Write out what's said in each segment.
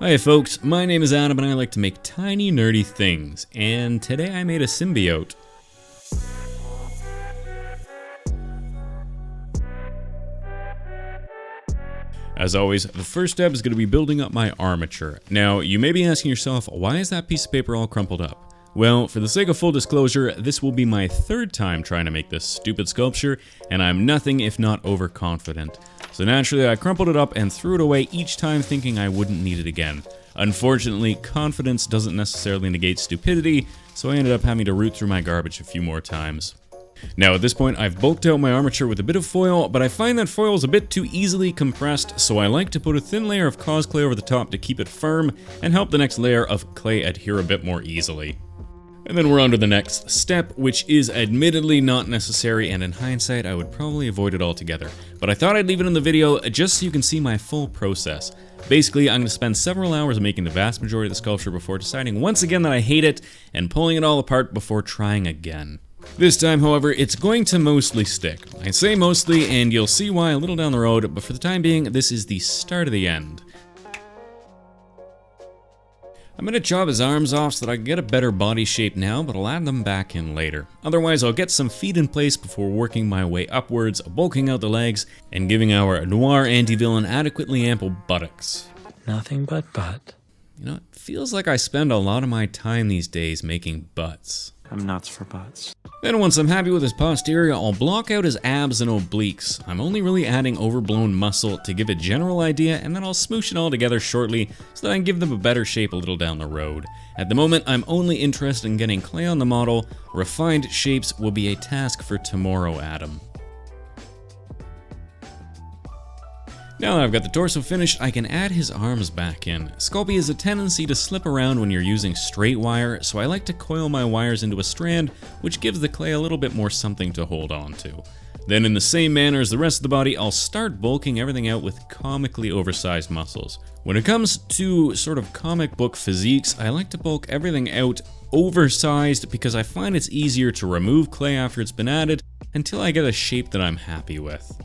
Hi folks, my name is Adam and I like to make tiny nerdy things, and today I made a symbiote. As always, the first step is going to be building up my armature. Now, you may be asking yourself, why is that piece of paper all crumpled up? Well, for the sake of full disclosure, this will be my third time trying to make this stupid sculpture, and I'm nothing if not overconfident. So naturally, I crumpled it up and threw it away each time thinking I wouldn't need it again. Unfortunately, confidence doesn't necessarily negate stupidity, so I ended up having to root through my garbage a few more times. Now at this point, I've bulked out my armature with a bit of foil, but I find that foil is a bit too easily compressed, so I like to put a thin layer of cause clay over the top to keep it firm and help the next layer of clay adhere a bit more easily. And then we're on to the next step, which is admittedly not necessary, and in hindsight, I would probably avoid it altogether. But I thought I'd leave it in the video just so you can see my full process. Basically, I'm going to spend several hours making the vast majority of the sculpture before deciding once again that I hate it, and pulling it all apart before trying again. This time, however, it's going to mostly stick. I say mostly, and you'll see why a little down the road, but for the time being, this is the start of the end. I'm going to chop his arms off so that I can get a better body shape now, but I'll add them back in later. Otherwise, I'll get some feet in place before working my way upwards, bulking out the legs, and giving our noir anti-villain adequately ample buttocks. Nothing but butt. You know, it feels like I spend a lot of my time these days making butts. I'm nuts for butts. Then once I'm happy with his posterior, I'll block out his abs and obliques. I'm only really adding overblown muscle to give a general idea, and then I'll smoosh it all together shortly so that I can give them a better shape a little down the road. At the moment, I'm only interested in getting clay on the model. Refined shapes will be a task for tomorrow, Adam. Now that I've got the torso finished, I can add his arms back in. Sculpey has a tendency to slip around when you're using straight wire, so I like to coil my wires into a strand, which gives the clay a little bit more something to hold on to. Then in the same manner as the rest of the body, I'll start bulking everything out with comically oversized muscles. When it comes to sort of comic book physiques, I like to bulk everything out oversized because I find it's easier to remove clay after it's been added until I get a shape that I'm happy with.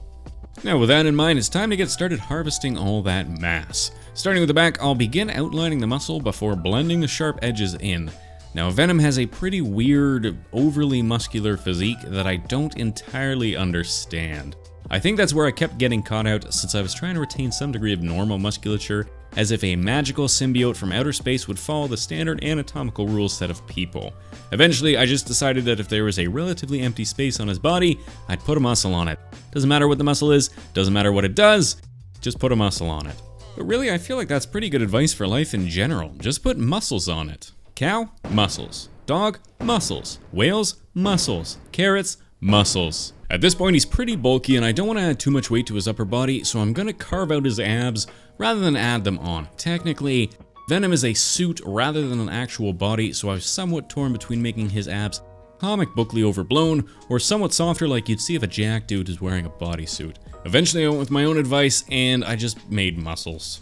Now with that in mind, it's time to get started harvesting all that mass. Starting with the back, I'll begin outlining the muscle before blending the sharp edges in. Now Venom has a pretty weird, overly muscular physique that I don't entirely understand. I think that's where I kept getting caught out since I was trying to retain some degree of normal musculature, as if a magical symbiote from outer space would follow the standard anatomical rules set of people. Eventually, I just decided that if there was a relatively empty space on his body, I'd put a muscle on it. Doesn't matter what the muscle is, doesn't matter what it does, just put a muscle on it. But really, I feel like that's pretty good advice for life in general. Just put muscles on it. Cow, muscles. Dog, muscles. Whales, muscles. Carrots, muscles. At this point, he's pretty bulky and I don't want to add too much weight to his upper body, so I'm going to carve out his abs rather than add them on. Technically, Venom is a suit rather than an actual body, so I was somewhat torn between making his abs comic bookly overblown or somewhat softer like you'd see if a jack dude is wearing a bodysuit. Eventually, I went with my own advice and I just made muscles.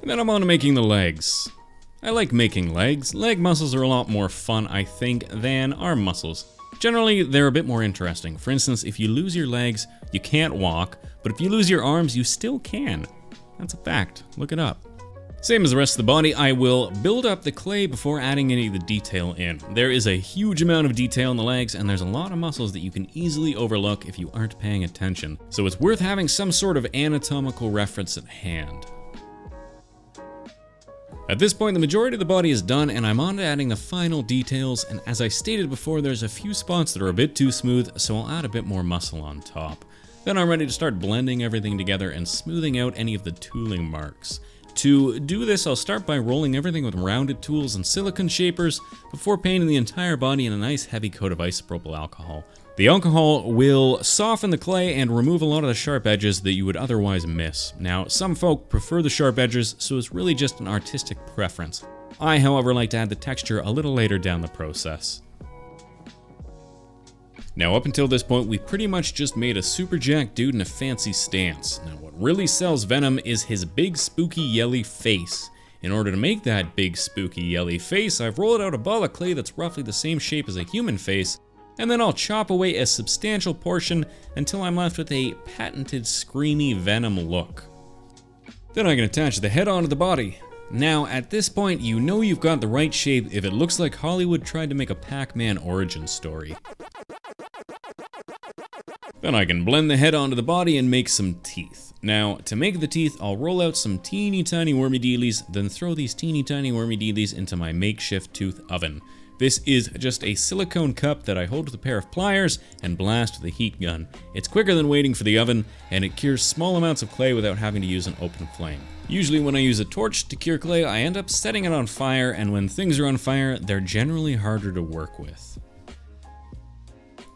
And then I'm on to making the legs. I like making legs. Leg muscles are a lot more fun, I think, than arm muscles. Generally, they're a bit more interesting. For instance, if you lose your legs, you can't walk, but if you lose your arms, you still can. That's a fact. Look it up. Same as the rest of the body, I will build up the clay before adding any of the detail in. There is a huge amount of detail in the legs, and there's a lot of muscles that you can easily overlook if you aren't paying attention. So it's worth having some sort of anatomical reference at hand. At this point, the majority of the body is done, and I'm on to adding the final details, and as I stated before, there's a few spots that are a bit too smooth, so I'll add a bit more muscle on top. Then I'm ready to start blending everything together and smoothing out any of the tooling marks. To do this, I'll start by rolling everything with rounded tools and silicone shapers before painting the entire body in a nice heavy coat of isopropyl alcohol. The alcohol will soften the clay and remove a lot of the sharp edges that you would otherwise miss. Now, some folk prefer the sharp edges, so it's really just an artistic preference. I, however, like to add the texture a little later down the process. Now, up until this point, we've pretty much just made a super jack dude in a fancy stance. Now, what really sells Venom is his big spooky yelly face. In order to make that big spooky yelly face, I've rolled out a ball of clay that's roughly the same shape as a human face, and then I'll chop away a substantial portion until I'm left with a patented screamy Venom look. Then I can attach the head onto the body. Now, at this point, you know you've got the right shape if it looks like Hollywood tried to make a Pac-Man origin story. Then I can blend the head onto the body and make some teeth. Now, to make the teeth, I'll roll out some teeny tiny wormy dealies, then throw these teeny tiny wormy dealies into my makeshift tooth oven. This is just a silicone cup that I hold with a pair of pliers and blast with a heat gun. It's quicker than waiting for the oven, and it cures small amounts of clay without having to use an open flame. Usually when I use a torch to cure clay, I end up setting it on fire, and when things are on fire, they're generally harder to work with.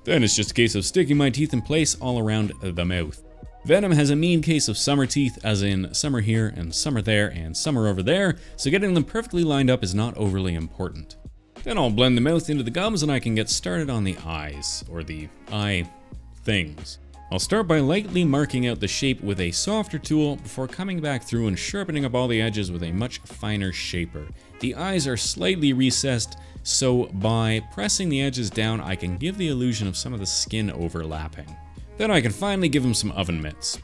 Then it's just a case of sticking my teeth in place all around the mouth. Venom has a mean case of summer teeth, as in some are here and some are there and some are over there, so getting them perfectly lined up is not overly important. Then I'll blend the mouth into the gums and I can get started on the eyes, or the eye things. I'll start by lightly marking out the shape with a softer tool before coming back through and sharpening up all the edges with a much finer shaper. The eyes are slightly recessed, so by pressing the edges down I can give the illusion of some of the skin overlapping. Then I can finally give him some oven mitts.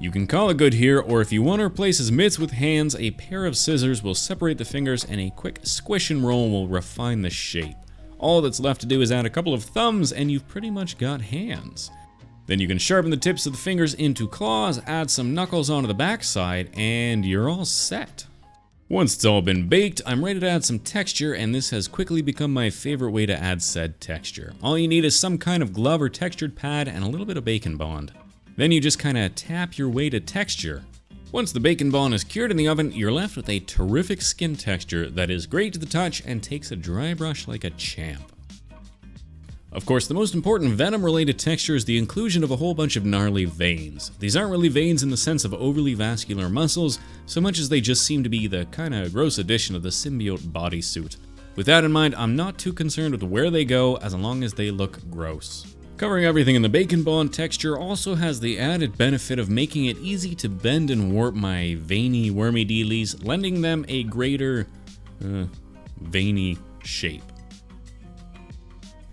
You can call it good here, or if you want to replace his mitts with hands, a pair of scissors will separate the fingers and a quick squish and roll will refine the shape. All that's left to do is add a couple of thumbs and you've pretty much got hands. Then you can sharpen the tips of the fingers into claws, add some knuckles onto the backside, and you're all set. Once it's all been baked, I'm ready to add some texture, and this has quickly become my favorite way to add said texture. All you need is some kind of glove or textured pad and a little bit of Bacon Bond. Then you just kinda tap your way to texture. Once the Bacon Bond is cured in the oven, you're left with a terrific skin texture that is great to the touch and takes a dry brush like a champ. Of course, the most important Venom-related texture is the inclusion of a whole bunch of gnarly veins. These aren't really veins in the sense of overly vascular muscles, so much as they just seem to be the kinda gross addition of the symbiote bodysuit. With that in mind, I'm not too concerned with where they go as long as they look gross. Covering everything in the Bacon Bond texture also has the added benefit of making it easy to bend and warp my veiny wormy dealies, lending them a greater, veiny shape.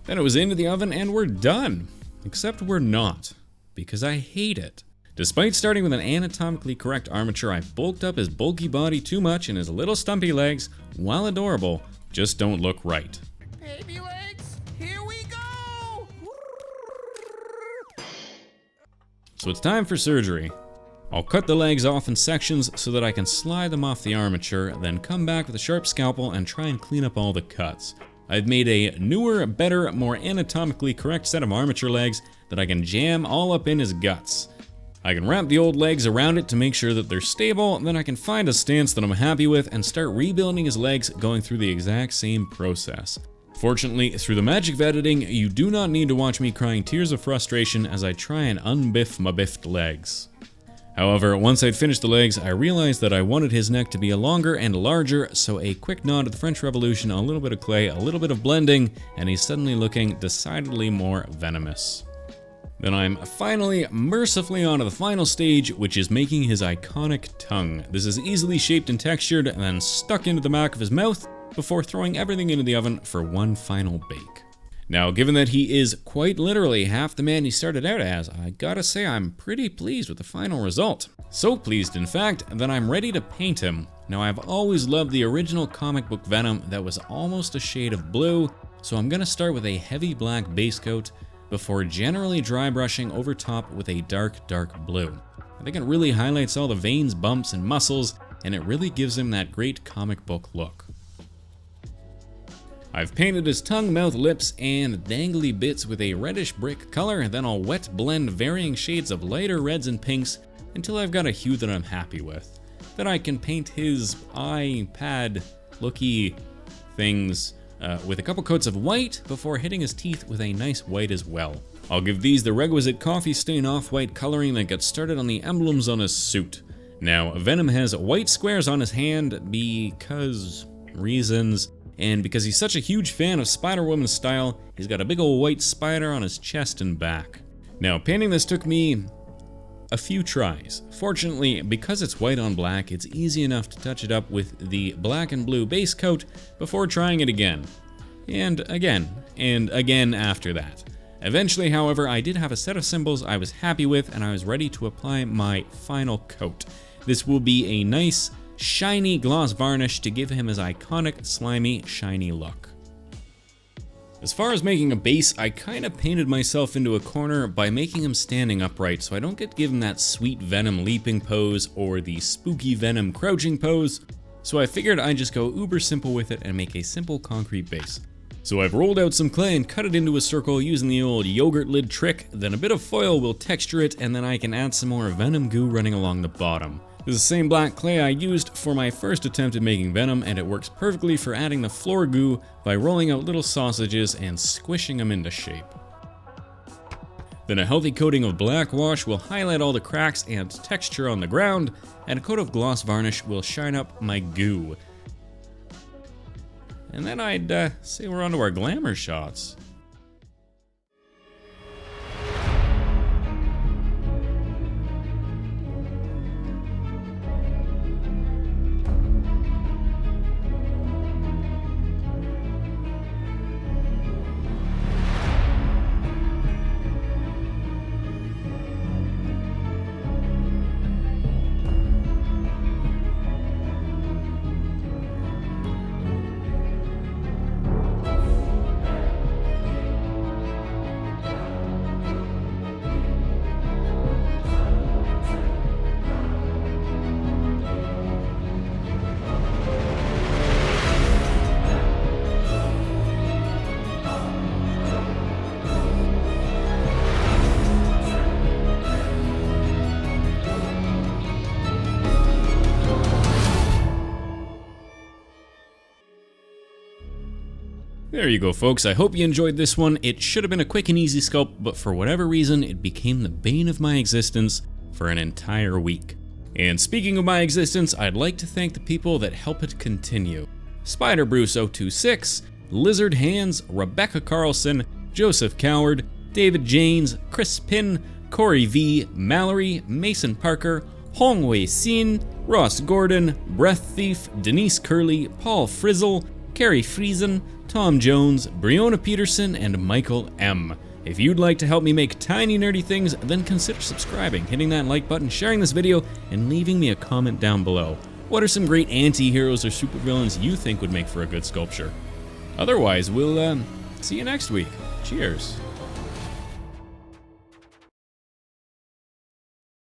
Then it was into the oven and we're done. Except we're not, because I hate it. Despite starting with an anatomically correct armature, I bulked up his bulky body too much and his little stumpy legs, while adorable, just don't look right. Baby legs, here we go! So it's time for surgery. I'll cut the legs off in sections so that I can slide them off the armature, then come back with a sharp scalpel and try and clean up all the cuts. I've made a newer, better, more anatomically correct set of armature legs that I can jam all up in his guts. I can wrap the old legs around it to make sure that they're stable, then I can find a stance that I'm happy with and start rebuilding his legs, going through the exact same process. Fortunately, through the magic of editing, you do not need to watch me crying tears of frustration as I try and unbiff my biffed legs. However, once I'd finished the legs, I realized that I wanted his neck to be a longer and larger, so a quick nod to the French Revolution, a little bit of clay, a little bit of blending, and he's suddenly looking decidedly more venomous. Then I'm finally, mercifully onto the final stage, which is making his iconic tongue. This is easily shaped and textured, and then stuck into the back of his mouth, before throwing everything into the oven for one final bake. Now, given that he is quite literally half the man he started out as, I gotta say I'm pretty pleased with the final result. So pleased, in fact, that I'm ready to paint him. Now, I've always loved the original comic book Venom that was almost a shade of blue, so I'm gonna start with a heavy black base coat before generally dry brushing over top with a dark blue. I think it really highlights all the veins, bumps, and muscles, and it really gives him that great comic book look. I've painted his tongue, mouth, lips, and dangly bits with a reddish brick color, then I'll wet blend varying shades of lighter reds and pinks until I've got a hue that I'm happy with. Then I can paint his eye pad looky things with a couple coats of white before hitting his teeth with a nice white as well. I'll give these the requisite coffee stain off-white coloring that gets started on the emblems on his suit. Now, Venom has white squares on his hand because reasons. And because he's such a huge fan of Spider-Woman style, he's got a big old white spider on his chest and back. Now, painting this took me a few tries. Fortunately, because it's white on black, it's easy enough to touch it up with the black and blue base coat before trying it again. And again after that. Eventually, however, I did have a set of symbols I was happy with, and I was ready to apply my final coat. This will be a nice, shiny gloss varnish to give him his iconic, slimy, shiny look. As far as making a base, I kind of painted myself into a corner by making him standing upright so I don't get to give him that sweet Venom leaping pose or the spooky Venom crouching pose, so I figured I'd just go uber simple with it and make a simple concrete base. So I've rolled out some clay and cut it into a circle using the old yogurt lid trick, then a bit of foil will texture it, and then I can add some more Venom goo running along the bottom. This is the same black clay I used for my first attempt at making Venom, and it works perfectly for adding the floor goo by rolling out little sausages and squishing them into shape. Then a healthy coating of black wash will highlight all the cracks and texture on the ground, and a coat of gloss varnish will shine up my goo. And then I'd say we're on to our Glamour Shots. There you go, folks. I hope you enjoyed this one. It should have been a quick and easy sculpt, but for whatever reason, it became the bane of my existence for an entire week. And speaking of my existence, I'd like to thank the people that help it continue. Spider Bruce 026, Lizard Hands, Rebecca Carlson, Joseph Coward, David Janes, Chris Pin, Corey V, Mallory, Mason Parker, Hong Wei Sin, Ross Gordon, Breath Thief, Denise Curley, Paul Frizzle, Carrie Friesen, Tom Jones, Breonna Peterson, and Michael M. If you'd like to help me make tiny nerdy things, then consider subscribing, hitting that like button, sharing this video, and leaving me a comment down below. What are some great anti-heroes or supervillains you think would make for a good sculpture? Otherwise, we'll see you next week. Cheers.